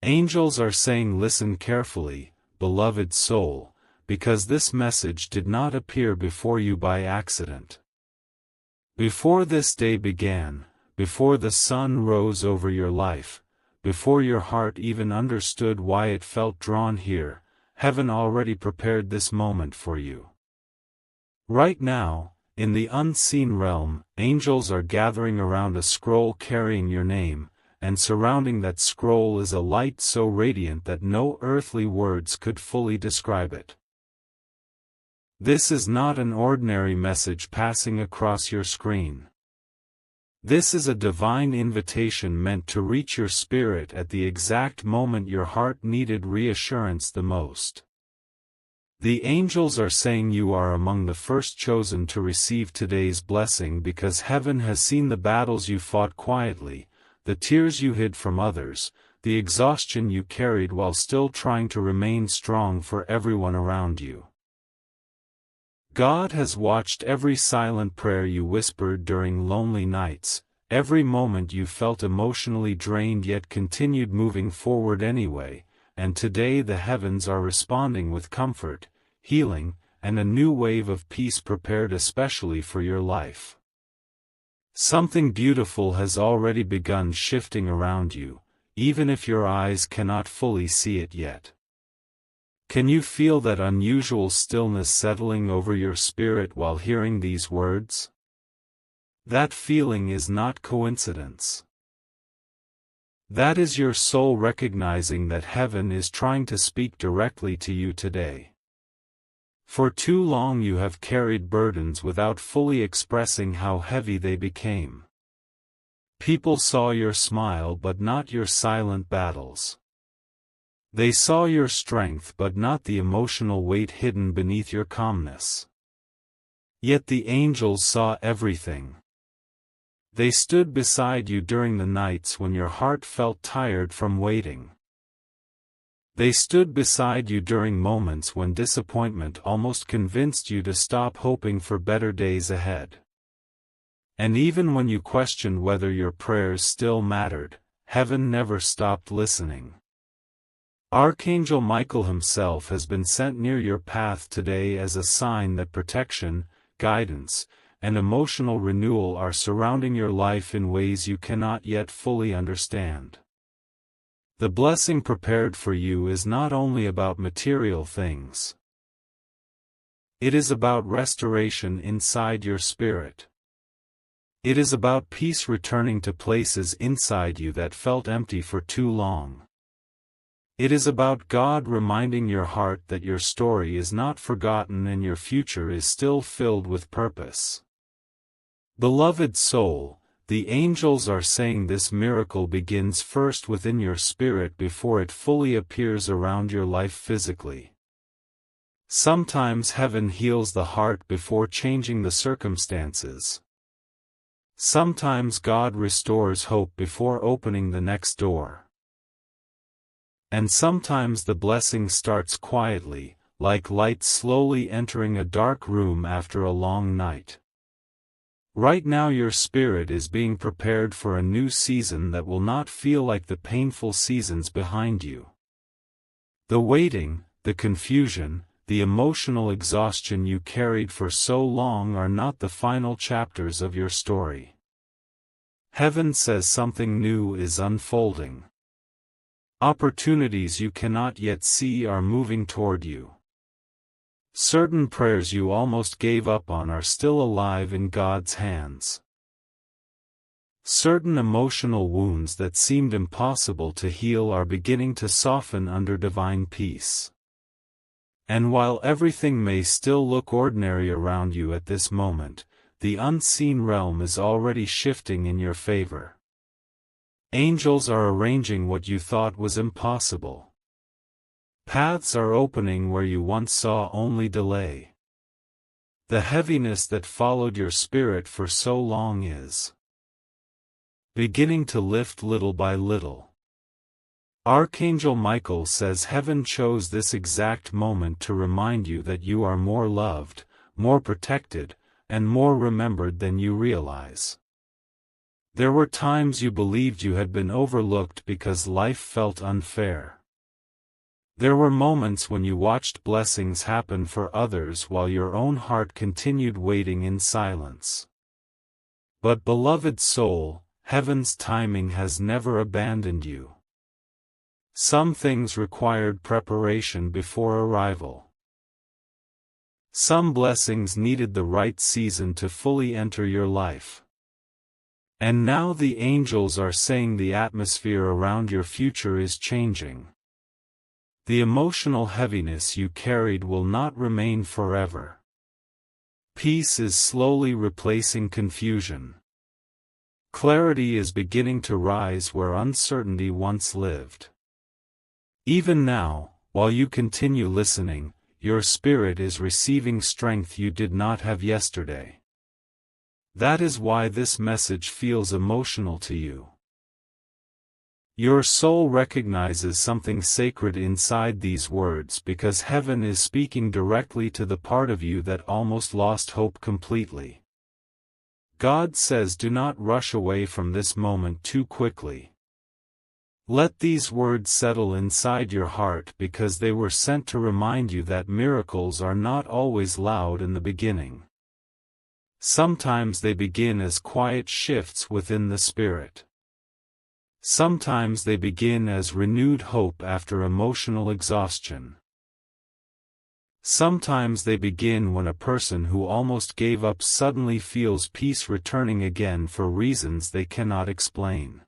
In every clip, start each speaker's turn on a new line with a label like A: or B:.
A: Angels are saying, listen carefully, beloved soul, because this message did not appear before you by accident. Before this day began, before the sun rose over your life, before your heart even understood why it felt drawn here, heaven already prepared this moment for you. Right now, in the unseen realm, angels are gathering around a scroll carrying your name, and surrounding that scroll is a light so radiant that no earthly words could fully describe it. This is not an ordinary message passing across your screen. This is a divine invitation meant to reach your spirit at the exact moment your heart needed reassurance the most. The angels are saying you are among the first chosen to receive today's blessing because heaven has seen the battles you fought quietly, the tears you hid from others, the exhaustion you carried while still trying to remain strong for everyone around you. God has watched every silent prayer you whispered during lonely nights, every moment you felt emotionally drained yet continued moving forward anyway, and today the heavens are responding with comfort, healing, and a new wave of peace prepared especially for your life. Something beautiful has already begun shifting around you, even if your eyes cannot fully see it yet. Can you feel that unusual stillness settling over your spirit while hearing these words? That feeling is not coincidence. That is your soul recognizing that heaven is trying to speak directly to you today. For too long you have carried burdens without fully expressing how heavy they became. People saw your smile but not your silent battles. They saw your strength but not the emotional weight hidden beneath your calmness. Yet the angels saw everything. They stood beside you during the nights when your heart felt tired from waiting. They stood beside you during moments when disappointment almost convinced you to stop hoping for better days ahead. And even when you questioned whether your prayers still mattered, heaven never stopped listening. Archangel Michael himself has been sent near your path today as a sign that protection, guidance, and emotional renewal are surrounding your life in ways you cannot yet fully understand. The blessing prepared for you is not only about material things. It is about restoration inside your spirit. It is about peace returning to places inside you that felt empty for too long. It is about God reminding your heart that your story is not forgotten and your future is still filled with purpose. Beloved soul, the angels are saying this miracle begins first within your spirit before it fully appears around your life physically. Sometimes heaven heals the heart before changing the circumstances. Sometimes God restores hope before opening the next door. And sometimes the blessing starts quietly, like light slowly entering a dark room after a long night. Right now your spirit is being prepared for a new season that will not feel like the painful seasons behind you. The waiting, the confusion, the emotional exhaustion you carried for so long are not the final chapters of your story. Heaven says something new is unfolding. Opportunities you cannot yet see are moving toward you. Certain prayers you almost gave up on are still alive in God's hands. Certain emotional wounds that seemed impossible to heal are beginning to soften under divine peace. And while everything may still look ordinary around you at this moment, the unseen realm is already shifting in your favor. Angels are arranging what you thought was impossible. Paths are opening where you once saw only delay. The heaviness that followed your spirit for so long is beginning to lift little by little. Archangel Michael says heaven chose this exact moment to remind you that you are more loved, more protected, and more remembered than you realize. There were times you believed you had been overlooked because life felt unfair. There were moments when you watched blessings happen for others while your own heart continued waiting in silence. But beloved soul, heaven's timing has never abandoned you. Some things required preparation before arrival. Some blessings needed the right season to fully enter your life. And now the angels are saying the atmosphere around your future is changing. The emotional heaviness you carried will not remain forever. Peace is slowly replacing confusion. Clarity is beginning to rise where uncertainty once lived. Even now, while you continue listening, your spirit is receiving strength you did not have yesterday. That is why this message feels emotional to you. Your soul recognizes something sacred inside these words because heaven is speaking directly to the part of you that almost lost hope completely. God says, do not rush away from this moment too quickly. Let these words settle inside your heart because they were sent to remind you that miracles are not always loud in the beginning. Sometimes they begin as quiet shifts within the spirit. Sometimes they begin as renewed hope after emotional exhaustion. Sometimes they begin when a person who almost gave up suddenly feels peace returning again for reasons they cannot explain.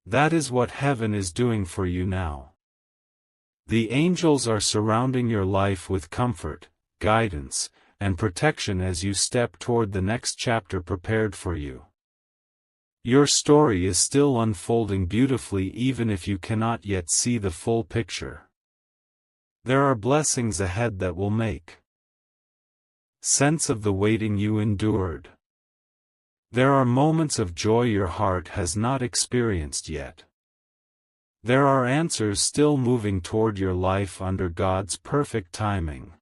A: That is what heaven is doing for you now. The angels are surrounding your life with comfort, guidance, and protection as you step toward the next chapter prepared for you. Your story is still unfolding beautifully even if you cannot yet see the full picture. There are blessings ahead that will make sense of the waiting you endured. There are moments of joy your heart has not experienced yet. There are answers still moving toward your life under God's perfect timing.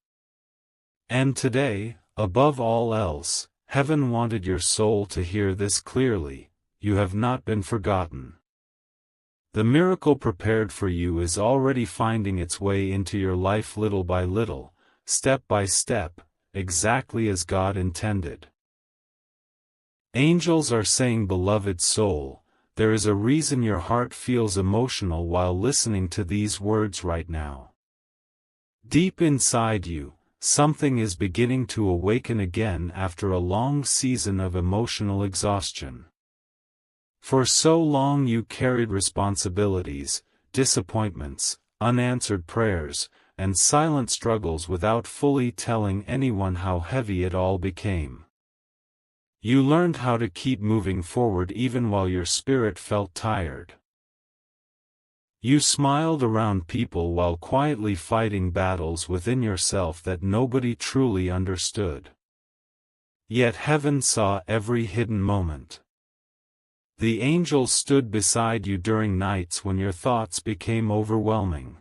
A: And today, above all else, heaven wanted your soul to hear this clearly: you have not been forgotten. The miracle prepared for you is already finding its way into your life little by little, step by step, exactly as God intended. Angels are saying, beloved soul, there is a reason your heart feels emotional while listening to these words right now. Deep inside you, something is beginning to awaken again after a long season of emotional exhaustion. For so long you carried responsibilities, disappointments, unanswered prayers, and silent struggles without fully telling anyone how heavy it all became. You learned how to keep moving forward even while your spirit felt tired. You smiled around people while quietly fighting battles within yourself that nobody truly understood. Yet heaven saw every hidden moment. The angels stood beside you during nights when your thoughts became overwhelming.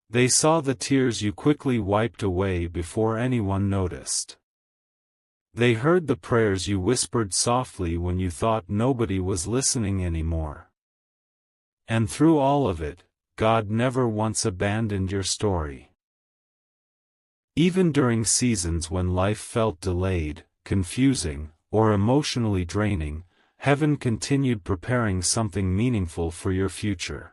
A: They saw the tears you quickly wiped away before anyone noticed. They heard the prayers you whispered softly when you thought nobody was listening anymore. And through all of it, God never once abandoned your story. Even during seasons when life felt delayed, confusing, or emotionally draining, heaven continued preparing something meaningful for your future.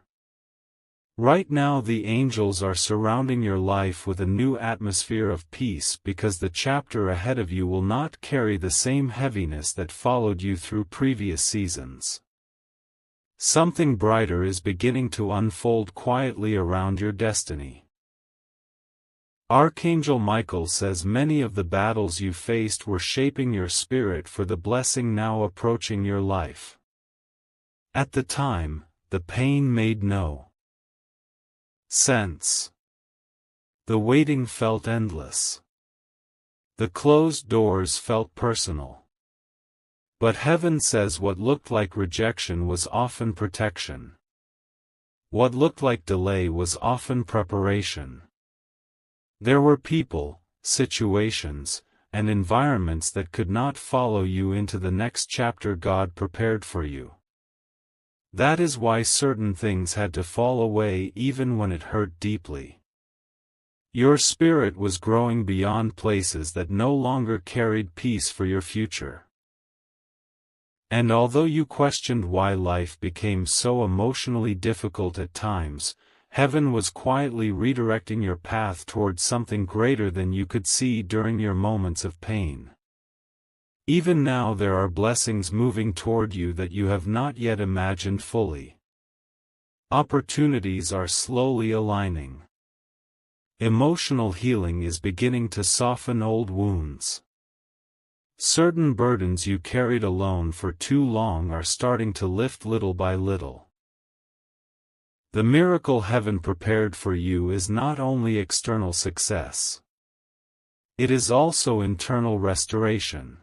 A: Right now the angels are surrounding your life with a new atmosphere of peace because the chapter ahead of you will not carry the same heaviness that followed you through previous seasons. Something brighter is beginning to unfold quietly around your destiny. Archangel Michael says many of the battles you faced were shaping your spirit for the blessing now approaching your life. At the time, the pain made no sense. The waiting felt endless. The closed doors felt personal. But heaven says what looked like rejection was often protection. What looked like delay was often preparation. There were people, situations, and environments that could not follow you into the next chapter God prepared for you. That is why certain things had to fall away even when it hurt deeply. Your spirit was growing beyond places that no longer carried peace for your future. And although you questioned why life became so emotionally difficult at times, heaven was quietly redirecting your path towards something greater than you could see during your moments of pain. Even now there are blessings moving toward you that you have not yet imagined fully. Opportunities are slowly aligning. Emotional healing is beginning to soften old wounds. Certain burdens you carried alone for too long are starting to lift little by little. The miracle heaven prepared for you is not only external success. It is also internal restoration.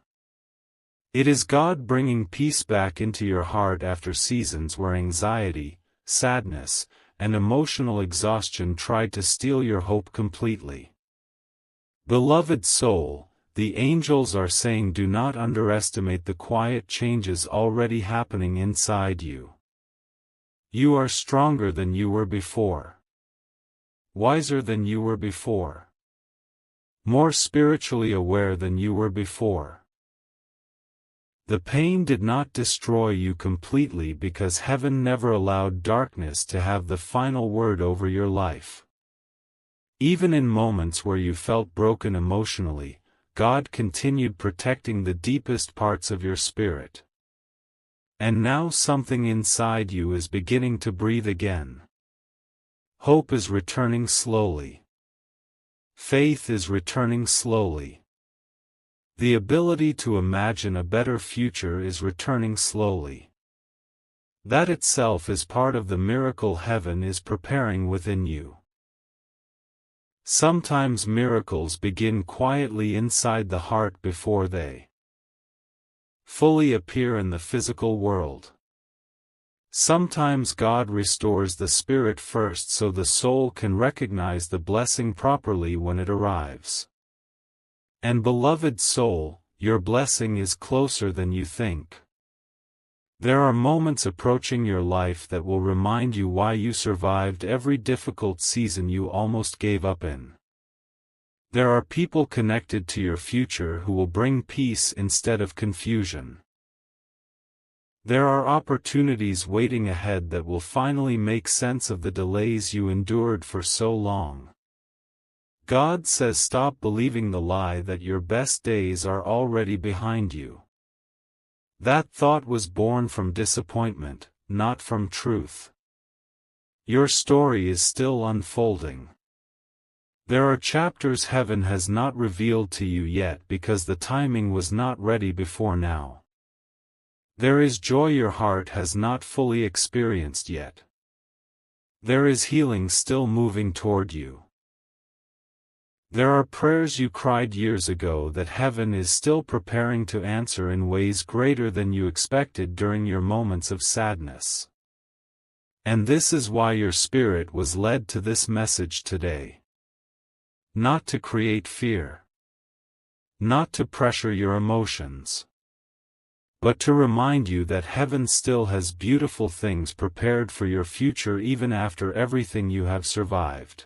A: It is God bringing peace back into your heart after seasons where anxiety, sadness, and emotional exhaustion tried to steal your hope completely. Beloved soul, the angels are saying do not underestimate the quiet changes already happening inside you. You are stronger than you were before. Wiser than you were before. More spiritually aware than you were before. The pain did not destroy you completely because heaven never allowed darkness to have the final word over your life. Even in moments where you felt broken emotionally, God continued protecting the deepest parts of your spirit. And now something inside you is beginning to breathe again. Hope is returning slowly. Faith is returning slowly. The ability to imagine a better future is returning slowly. That itself is part of the miracle heaven is preparing within you. Sometimes miracles begin quietly inside the heart before they fully appear in the physical world. Sometimes God restores the spirit first so the soul can recognize the blessing properly when it arrives. And beloved soul, your blessing is closer than you think. There are moments approaching your life that will remind you why you survived every difficult season you almost gave up in. There are people connected to your future who will bring peace instead of confusion. There are opportunities waiting ahead that will finally make sense of the delays you endured for so long. God says stop believing the lie that your best days are already behind you. That thought was born from disappointment, not from truth. Your story is still unfolding. There are chapters heaven has not revealed to you yet because the timing was not ready before now. There is joy your heart has not fully experienced yet. There is healing still moving toward you. There are prayers you cried years ago that heaven is still preparing to answer in ways greater than you expected during your moments of sadness. And this is why your spirit was led to this message today. Not to create fear. Not to pressure your emotions. But to remind you that heaven still has beautiful things prepared for your future even after everything you have survived.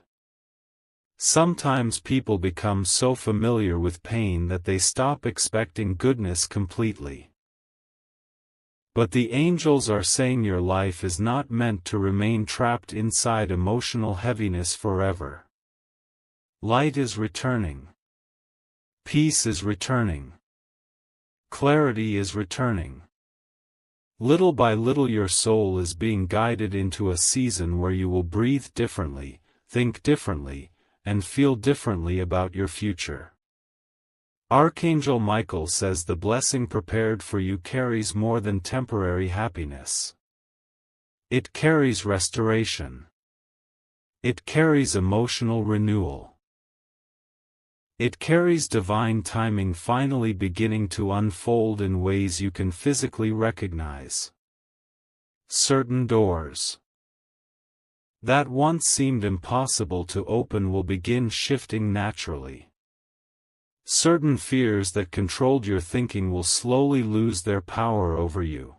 A: Sometimes people become so familiar with pain that they stop expecting goodness completely. But the angels are saying your life is not meant to remain trapped inside emotional heaviness forever. Light is returning. Peace is returning. Clarity is returning. Little by little your soul is being guided into a season where you will breathe differently, think differently, and feel differently about your future. Archangel Michael says the blessing prepared for you carries more than temporary happiness. It carries restoration. It carries emotional renewal. It carries divine timing finally beginning to unfold in ways you can physically recognize. Certain doors that once seemed impossible to open will begin shifting naturally. Certain fears that controlled your thinking will slowly lose their power over you.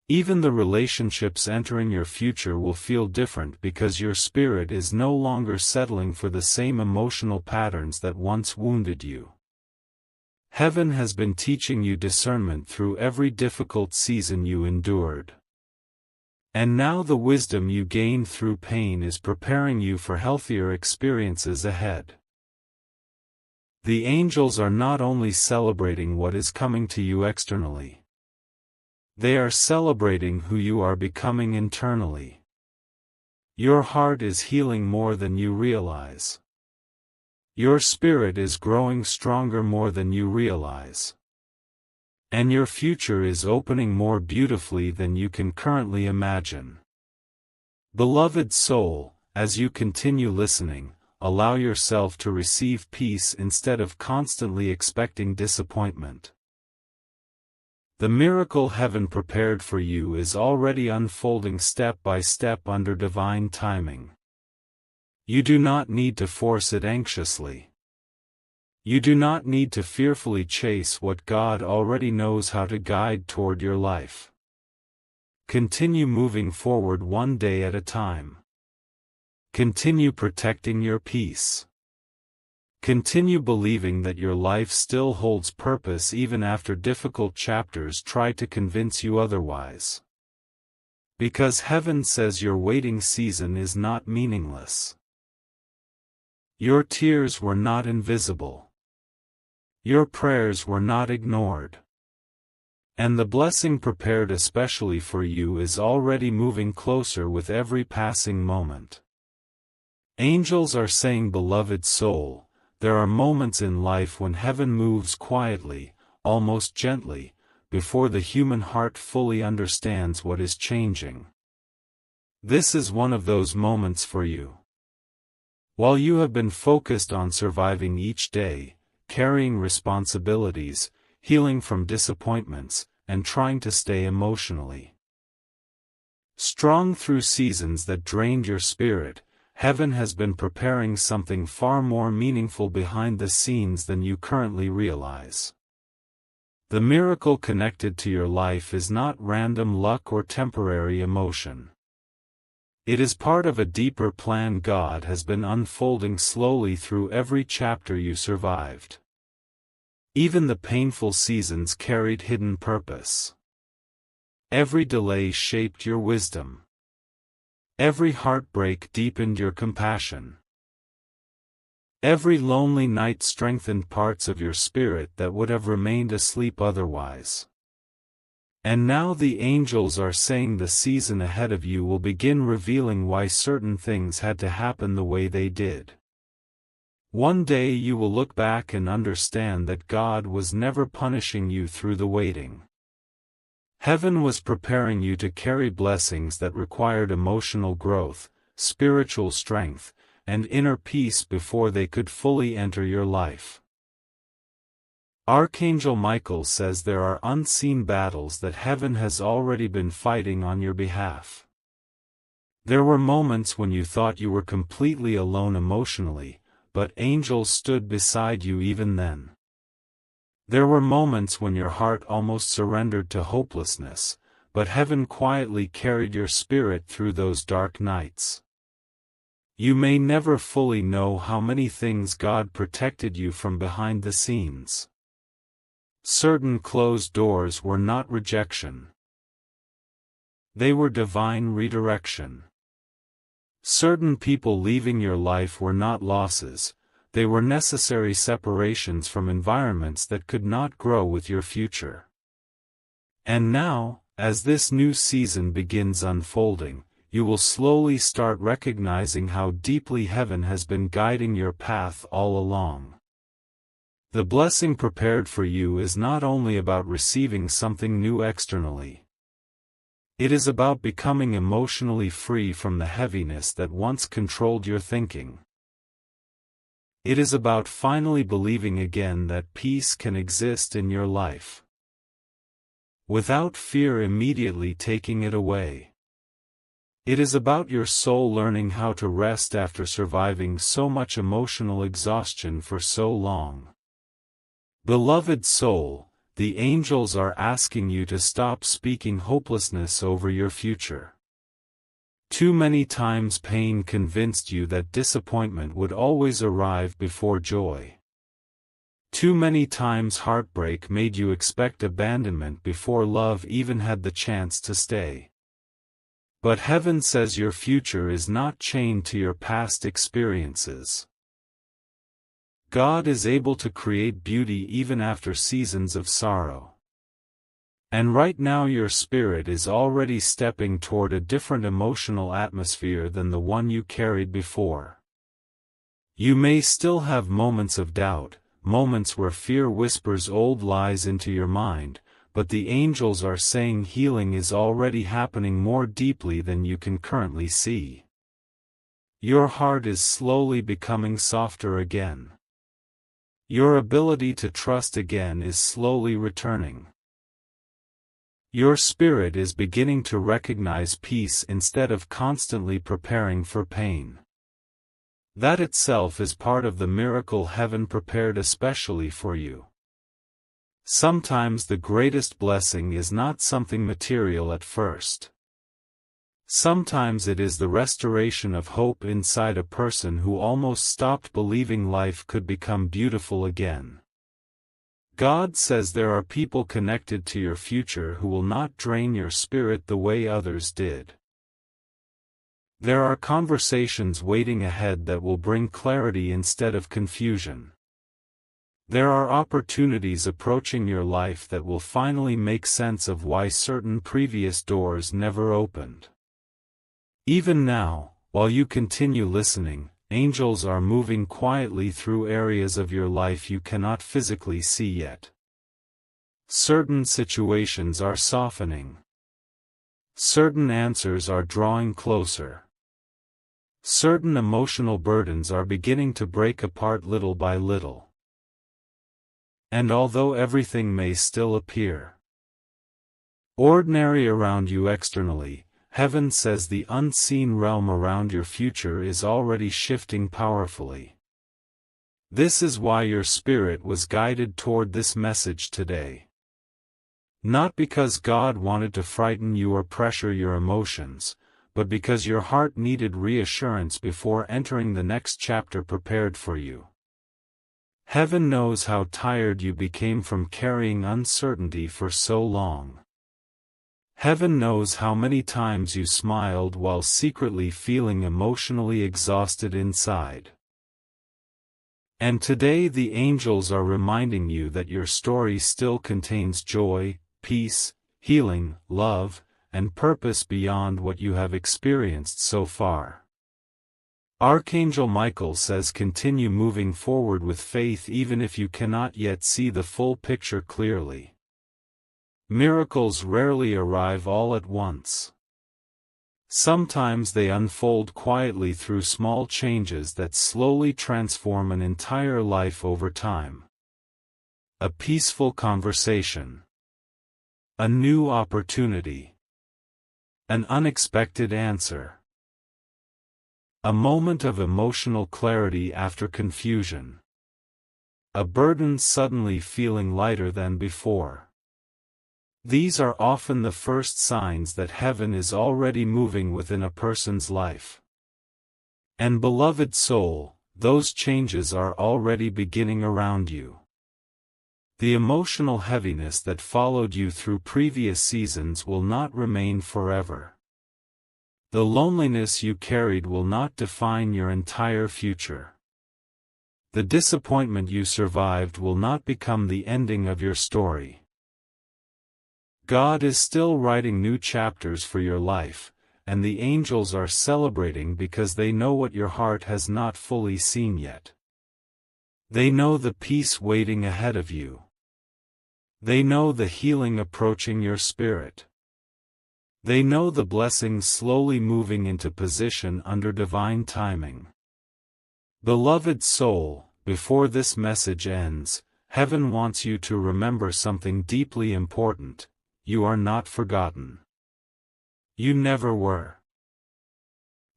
A: Even the relationships entering your future will feel different because your spirit is no longer settling for the same emotional patterns that once wounded you. Heaven has been teaching you discernment through every difficult season you endured. And now the wisdom you gained through pain is preparing you for healthier experiences ahead. The angels are not only celebrating what is coming to you externally. They are celebrating who you are becoming internally. Your heart is healing more than you realize. Your spirit is growing stronger more than you realize. And your future is opening more beautifully than you can currently imagine. Beloved soul, as you continue listening, allow yourself to receive peace instead of constantly expecting disappointment. The miracle heaven prepared for you is already unfolding step by step under divine timing. You do not need to force it anxiously. You do not need to fearfully chase what God already knows how to guide toward your life. Continue moving forward one day at a time. Continue protecting your peace. Continue believing that your life still holds purpose even after difficult chapters try to convince you otherwise. Because heaven says your waiting season is not meaningless. Your tears were not invisible. Your prayers were not ignored. And the blessing prepared especially for you is already moving closer with every passing moment. Angels are saying, beloved soul, there are moments in life when heaven moves quietly, almost gently, before the human heart fully understands what is changing. This is one of those moments for you. While you have been focused on surviving each day, carrying responsibilities, healing from disappointments, and trying to stay emotionally strong through seasons that drained your spirit, heaven has been preparing something far more meaningful behind the scenes than you currently realize. The miracle connected to your life is not random luck or temporary emotion. It is part of a deeper plan God has been unfolding slowly through every chapter you survived. Even the painful seasons carried hidden purpose. Every delay shaped your wisdom. Every heartbreak deepened your compassion. Every lonely night strengthened parts of your spirit that would have remained asleep otherwise. And now the angels are saying the season ahead of you will begin revealing why certain things had to happen the way they did. One day you will look back and understand that God was never punishing you through the waiting. Heaven was preparing you to carry blessings that required emotional growth, spiritual strength, and inner peace before they could fully enter your life. Archangel Michael says there are unseen battles that heaven has already been fighting on your behalf. There were moments when you thought you were completely alone emotionally, but angels stood beside you even then. There were moments when your heart almost surrendered to hopelessness, but heaven quietly carried your spirit through those dark nights. You may never fully know how many things God protected you from behind the scenes. Certain closed doors were not rejection. They were divine redirection. Certain people leaving your life were not losses. They were necessary separations from environments that could not grow with your future. And now, as this new season begins unfolding, you will slowly start recognizing how deeply heaven has been guiding your path all along. The blessing prepared for you is not only about receiving something new externally. It is about becoming emotionally free from the heaviness that once controlled your thinking. It is about finally believing again that peace can exist in your life, without fear immediately taking it away. It is about your soul learning how to rest after surviving so much emotional exhaustion for so long. Beloved soul, the angels are asking you to stop speaking hopelessness over your future. Too many times pain convinced you that disappointment would always arrive before joy. Too many times heartbreak made you expect abandonment before love even had the chance to stay. But heaven says your future is not chained to your past experiences. God is able to create beauty even after seasons of sorrow. And right now your spirit is already stepping toward a different emotional atmosphere than the one you carried before. You may still have moments of doubt, moments where fear whispers old lies into your mind, but the angels are saying healing is already happening more deeply than you can currently see. Your heart is slowly becoming softer again. Your ability to trust again is slowly returning. Your spirit is beginning to recognize peace instead of constantly preparing for pain. That itself is part of the miracle heaven prepared especially for you. Sometimes the greatest blessing is not something material at first. Sometimes it is the restoration of hope inside a person who almost stopped believing life could become beautiful again. God says there are people connected to your future who will not drain your spirit the way others did. There are conversations waiting ahead that will bring clarity instead of confusion. There are opportunities approaching your life that will finally make sense of why certain previous doors never opened. Even now, while you continue listening, angels are moving quietly through areas of your life you cannot physically see yet. Certain situations are softening. Certain answers are drawing closer. Certain emotional burdens are beginning to break apart little by little. And although everything may still appear ordinary around you externally, heaven says the unseen realm around your future is already shifting powerfully. This is why your spirit was guided toward this message today. Not because God wanted to frighten you or pressure your emotions, but because your heart needed reassurance before entering the next chapter prepared for you. Heaven knows how tired you became from carrying uncertainty for so long. Heaven knows how many times you smiled while secretly feeling emotionally exhausted inside. And today the angels are reminding you that your story still contains joy, peace, healing, love, and purpose beyond what you have experienced so far. Archangel Michael says continue moving forward with faith even if you cannot yet see the full picture clearly. Miracles rarely arrive all at once. Sometimes they unfold quietly through small changes that slowly transform an entire life over time. A peaceful conversation. A new opportunity. An unexpected answer. A moment of emotional clarity after confusion. A burden suddenly feeling lighter than before. These are often the first signs that heaven is already moving within a person's life. And beloved soul, those changes are already beginning around you. The emotional heaviness that followed you through previous seasons will not remain forever. The loneliness you carried will not define your entire future. The disappointment you survived will not become the ending of your story. God is still writing new chapters for your life, and the angels are celebrating because they know what your heart has not fully seen yet. They know the peace waiting ahead of you. They know the healing approaching your spirit. They know the blessings slowly moving into position under divine timing. Beloved soul, before this message ends, heaven wants you to remember something deeply important. You are not forgotten. You never were.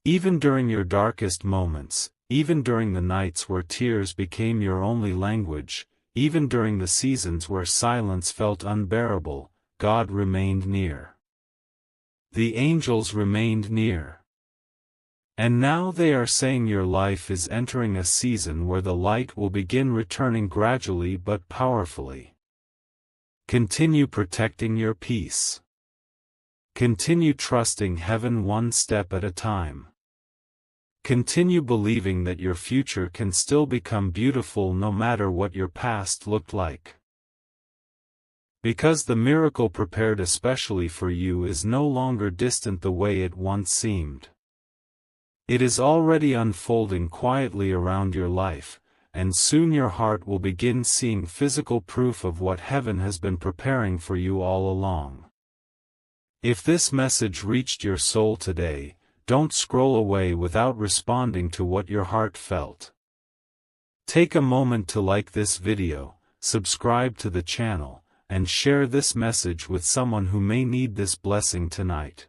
A: Even during your darkest moments, even during the nights where tears became your only language, even during the seasons where silence felt unbearable, God remained near. The angels remained near. And now they are saying your life is entering a season where the light will begin returning gradually but powerfully. Continue protecting your peace. Continue trusting heaven one step at a time. Continue believing that your future can still become beautiful no matter what your past looked like. Because the miracle prepared especially for you is no longer distant the way it once seemed. It is already unfolding quietly around your life, and soon your heart will begin seeing physical proof of what heaven has been preparing for you all along. If this message reached your soul today, don't scroll away without responding to what your heart felt. Take a moment to like this video, subscribe to the channel, and share this message with someone who may need this blessing tonight.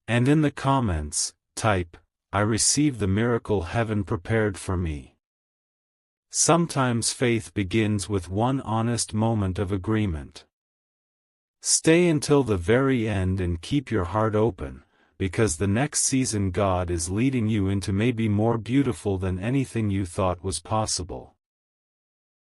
A: And in the comments, type, "I receive the miracle heaven prepared for me." Sometimes faith begins with one honest moment of agreement. Stay until the very end and keep your heart open, because the next season God is leading you into may be more beautiful than anything you thought was possible.